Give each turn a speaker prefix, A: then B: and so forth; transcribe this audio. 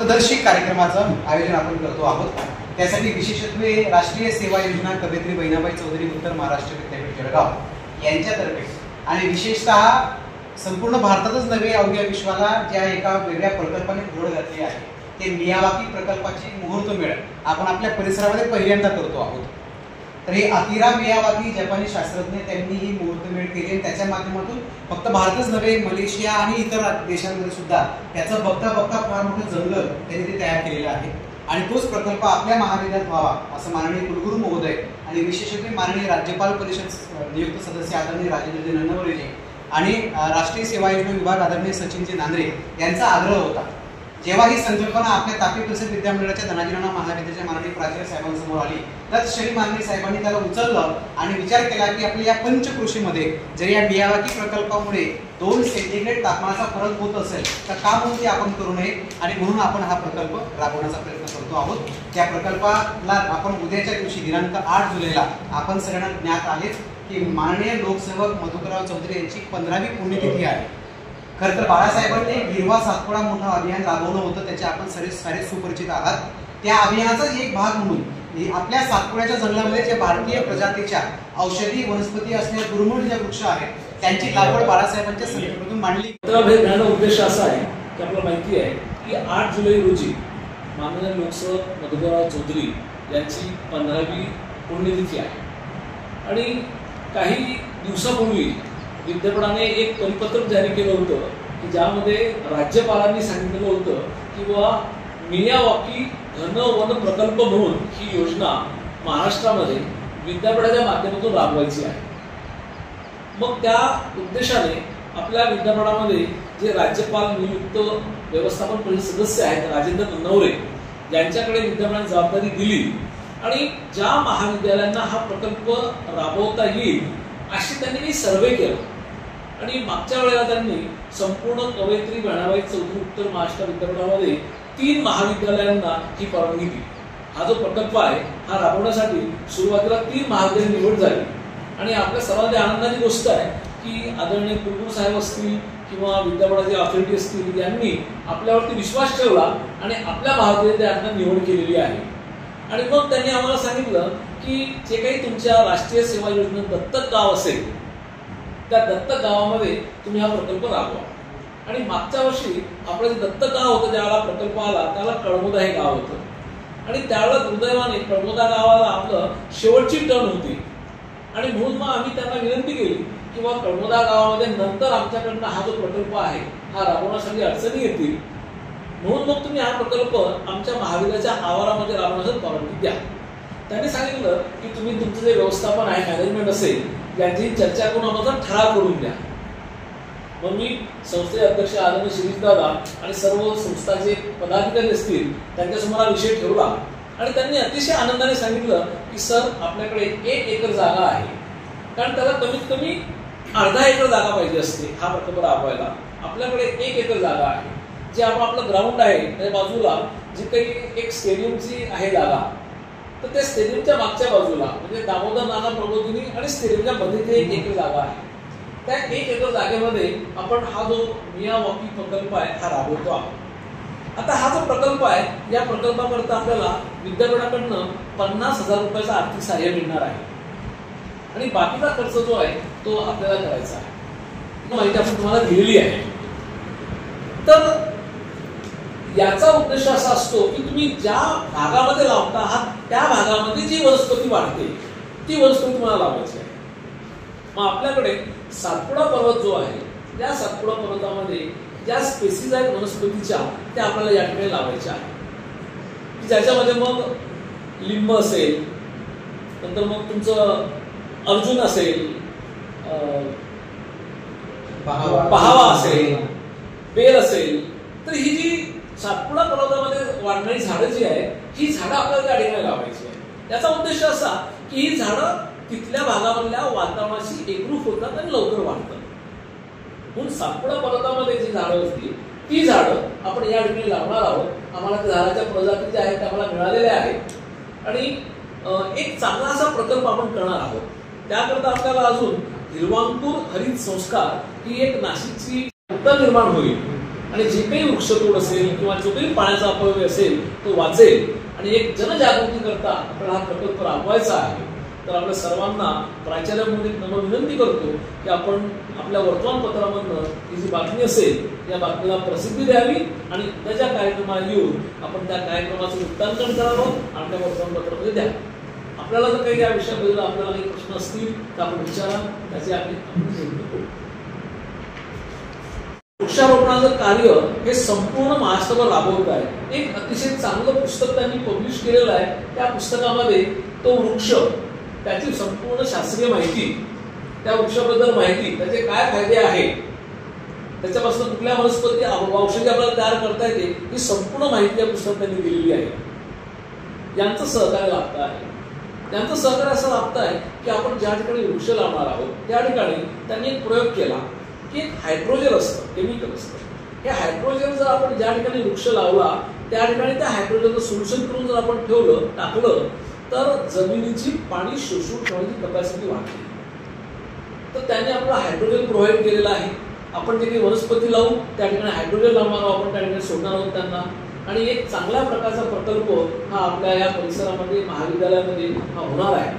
A: मार्गदर्शक कार्यक्रमाचं आयोजन आपण करतो आहोत। त्यासाठी विशेषत्वे राष्ट्रीय सेवा योजना कवयित्री बहिणाबाई चौधरी उत्तर महाराष्ट्र विद्यापीठ जळगाव यांच्यातर्फे आणि विशेषतः संपूर्ण भारतातच नव्हे अवघ्या विश्वाला ज्या एका वेगळ्या प्रकल्पाने जोड घातली आहे ते मियावाकी प्रकल्पाची मुहूर्तमेळ आपण आपल्या परिसरामध्ये पहिल्यांदा करतो आहोत। तर हे अकिरा मियावाकी जपानी शास्त्रज्ञ त्यांनी ही मुहूर्तमेळ केली आणि त्याच्या माध्यमातून फक्त भारतच नव्हे मलेशिया आणि इतर देशांमध्ये सुद्धा त्याचं बघता बघता फार मोठं जंगल त्यांनी ते तयार केलेलं आहे आणि तोच प्रकल्प आपल्या महाविद्यालयात व्हावा असं माननीय कुलगुरू महोदय आणि विशेषत्वे माननीय राज्यपाल परिषद नियुक्त सदस्य आदरणीय राजेंद्र नन्नवरेजी आणि राष्ट्रीय सेवा योजना विभाग आदरणीय सचिनजी नांद्रे यांचा आग्रह होता। जेव्हा ही संकल्पना आपल्या तापी प्रसिद्ध विद्यामंडळाच्या धनाजीराणा महाविद्यालयाच्या माननीय प्राचार्य साहेबांसमोर आली तर श्री माननीय साहेबांनी त्याला उचललं आणि विचार केला की आपल्या या पंचकृषीमध्ये जर या मियावाकी प्रकल्पामुळे 2 सेंटीग्रेड तापमानाचा फरक होत असेल तर का म्हणून ते आपण करू नये आणि म्हणून आपण हा प्रकल्प राबवण्याचा प्रयत्न करतो आहोत। त्या प्रकल्पाला आपण उद्याच्या दिवशी दिनांक 8 जुलैला आपण सगळ्यांना ज्ञात आहे की माननीय लोकसेवक मधुकरराव चौधरी यांची 15वी पुण्यतिथी आहे। खरं तर बाळासाहेबांनी गिरवा सातपुडा मोठा अभियान राबवलं होतं, त्याचे आपण सारे सुपरिचित आहात। त्या अभियानाचा एक भाग म्हणून आपल्या सातपुड्याच्या जंगलामध्ये जे भारतीय प्रजातीच्या औषधी वनस्पती असलेल्या दुर्मिळ जे वृक्ष आहेत त्यांची लागवड बाळासाहेबांच्या संकल्पनेतून मांडली।
B: भेटण्याचा उद्देश असा आहे की आपल्याला माहिती आहे की 8 जुलै रोजी माननीय लोकसेवक मधुकरराव चौधरी यांची 15वी पुण्यतिथी आहे आणि काही दिवसापूर्वी विद्यापीठाने एक परिपत्रक जारी केलं होतं की ज्यामध्ये राज्यपालांनी सांगितलेलं होतं की बाबा मियावाकी घन वन प्रकल्प म्हणून ही योजना महाराष्ट्रामध्ये विद्यापीठाच्या माध्यमातून राबवायची आहे। मग त्या उद्देशाने आपल्या विद्यापीठामध्ये जे राज्यपाल नियुक्त व्यवस्थापन परिषद सदस्य आहेत राजेंद्र नन्नवरे यांच्याकडे विद्यापीठाने जबाबदारी दिली आणि ज्या महाविद्यालयांना हा प्रकल्प राबवता येईल अशी त्यांनी सर्वे केला आणि मागच्या वेळेला त्यांनी संपूर्ण कवयित्री बहिणाबाई चौधरी उत्तर महाराष्ट्र विद्यापीठामध्ये 3 महाविद्यालयांना ही परवानगी दिली। हा जो प्रकल्प आहे हा राबवण्यासाठी सुरुवातीला 3 महाविद्यालय निवड झाली आणि आपल्या सर्वांची आनंदाची गोष्ट आहे की आदरणीय कुलगुरू साहेब असतील किंवा विद्यापीठाचे अथॉरिटी असतील यांनी आपल्यावरती विश्वास ठेवला आणि आपल्या महाविद्यालयात निवड केलेली आहे। आणि मग त्यांनी आम्हाला सांगितलं की जे काही तुमच्या राष्ट्रीय सेवा योजनेत दत्तक गाव असेल त्या दत्तक गावामध्ये तुम्ही हा प्रकल्प राबवा। आणि मागच्या वर्षी आपलं जे दत्तक गाव होतं ज्यावेळेला प्रकल्प आला त्याला कळमोदा हे गाव होतं आणि त्यावेळेला दुर्दैवाने कळमोदा गावाला आपलं शेवटची टर्न होती आणि म्हणून मग आम्ही त्यांना विनंती केली की बाबा कळमोदा गावामध्ये नंतर आमच्याकडनं हा जो प्रकल्प आहे हा राबवण्यासाठी अडचणी येतील म्हणून मग तुम्ही हा प्रकल्प आमच्या महाविद्यालयाच्या आवारामध्ये राबवण्यासाठी परवानगी द्या। त्यांनी सांगितलं की तुम्ही तुमचं जे व्यवस्थापन आहे मॅनेजमेंट असेल यांची चर्चा करून आम्हाला ठराव करून द्या। मग मी संस्थेचे अध्यक्ष आदरणीय शिरीष दादा आणि सर्व संस्थाचे पदाधिकारी असतील त्यांच्यासमोर हा विषय ठेवला आणि त्यांनी अतिशय आनंदाने सांगितलं की सर आपल्याकडे 1 एकर जागा आहे कारण त्याला कमीत कमी अर्धा एकर जागा पाहिजे असते हा प्रकल्प राबवायला। आपल्याकडे 1 एकर जागा आहे जे आपलं ग्राउंड आहे त्या बाजूला जी काही एक स्टेडियमची आहे जागा तर त्या स्टेडियमच्या मागच्या बाजूला म्हणजे दामोदर नाना प्रबोधिनी आणि स्टेडियमच्या मध्ये ते 1 एकर जागा आहे। त्या 1 एकर जागेमध्ये आपण हा जो मियावाकी प्रकल्प आहे हा राबवतो आहोत। आता हा जो प्रकल्प आहे या प्रकल्पाकरता आपल्याला विद्यापीठाकडनं 50,000 रुपयाचा आर्थिक सहाय्य मिळणार आहे आणि बाकीचा खर्च जो आहे तो आपल्याला करायचा आहे। माहिती आपण तुम्हाला दिलेली आहे। तर याचा उद्देश असा असतो की तुम्ही ज्या भागामध्ये लावता आहात त्या भागामध्ये जी वनस्पती वाढते ती वनस्पती तुम्हाला लावायची आहे। मग आपल्याकडे सातपुडा पर्वत जो आहे त्या सातपुडा पर्वतामध्ये ज्या स्पेसीज आहेत वनस्पतीच्या त्या आपल्याला या ठिकाणी लावायच्या आहेत ज्याच्यामध्ये मग लिंब असेल नंतर मग तुमचं अर्जुन असेल पहावा असेल बेल असेल तर ही जी सातपुडा पर्वतामध्ये वाढणारी झाडं जी आहे ही झाडं आपल्याला त्या ठिकाणी लावायची आहे। त्याचा उद्देश असा की ही झाडं तिथल्या भागामधल्या वातावरणाशी एकरूप होतात आणि लवकर वाढतात म्हणून सातपुडा पर्वतामध्ये जी झाडं असतील ती झाडं आपण या ठिकाणी लावणार आहोत। आम्हाला त्या झाडाच्या प्रजाती ज्या आहेत त्या आम्हाला मिळालेल्या आहेत आणि एक चांगला असा प्रकल्प आपण करणार आहोत। त्याकरता आपल्याला अजून हिरवांकुर हरित संस्कार ही एक नाशिकची उत्तर निर्माण होईल आणि जे काही वृक्षतोड असेल किंवा जो काही पाण्याचा अपव्यय असेल तो वाचेल आणि एक जनजागृती करता आपल्याला हा प्रकल्प राबवायचा आहे. तर आपल्या सर्वांना प्राचार्यांमध्ये नम्र विनंती करतो की आपण आपल्या वर्तमानपत्रामधनं ही जी बातमी असेल या बातमीला प्रसिद्धी द्यावी आणि त्याच्या कार्यक्रमाला येऊन आपण त्या कार्यक्रमाचं वृत्तांकन करावं आणि त्या वर्तमानपत्रामध्ये द्यावं. आपल्याला जर काही या विषयाबद्दल आपल्याला काही प्रश्न असतील तर आपण विचारा, त्याचे आपण करू. वृक्षारोपणाचं कार्य हे संपूर्ण महाराष्ट्रभर राबवत आहे. एक अतिशय चांगलं पुस्तक त्यांनी पब्लिश केलेलं आहे. त्या पुस्तकामध्ये तो वृक्ष, त्याची संपूर्ण शास्त्रीय माहिती, त्या वृक्षाबद्दल माहिती, त्याचे काय फायदे आहेत, त्याच्यापासून कुठल्या वनस्पती औषधी आपल्याला तयार करता येते, ही संपूर्ण माहिती या पुस्तकात त्यांनी दिलेली आहे. यांचं सहकार्य लाभतं आहे. त्यांचं सहकार्य असं लाभतं आहे की आपण ज्या ठिकाणी वृक्ष लावणार आहोत त्या ठिकाणी त्यांनी एक प्रयोग केला की एक हायड्रोजन असतं, केमिकल असतं. हे हायड्रोजन जर आपण ज्या ठिकाणी वृक्ष लावला त्या ठिकाणी त्या हायड्रोजनचं सोल्युशन करून जर आपण ठेवलं, टाकलं, तर जमिनीची पाणी शोषून ठेवण्याची कपॅसिटी वाढते. तर त्यांनी आपल्याला हायड्रोजन प्रोव्हाइड केलेलं आहे. आपण जे काही वनस्पती लावू त्या ठिकाणी हायड्रोजन लावणार आहोत, आपण त्या ठिकाणी सोडणार आहोत त्यांना. आणि एक चांगल्या प्रकारचा प्रकल्प हा आपल्या या परिसरामध्ये महाविद्यालयामध्ये हा होणार आहे.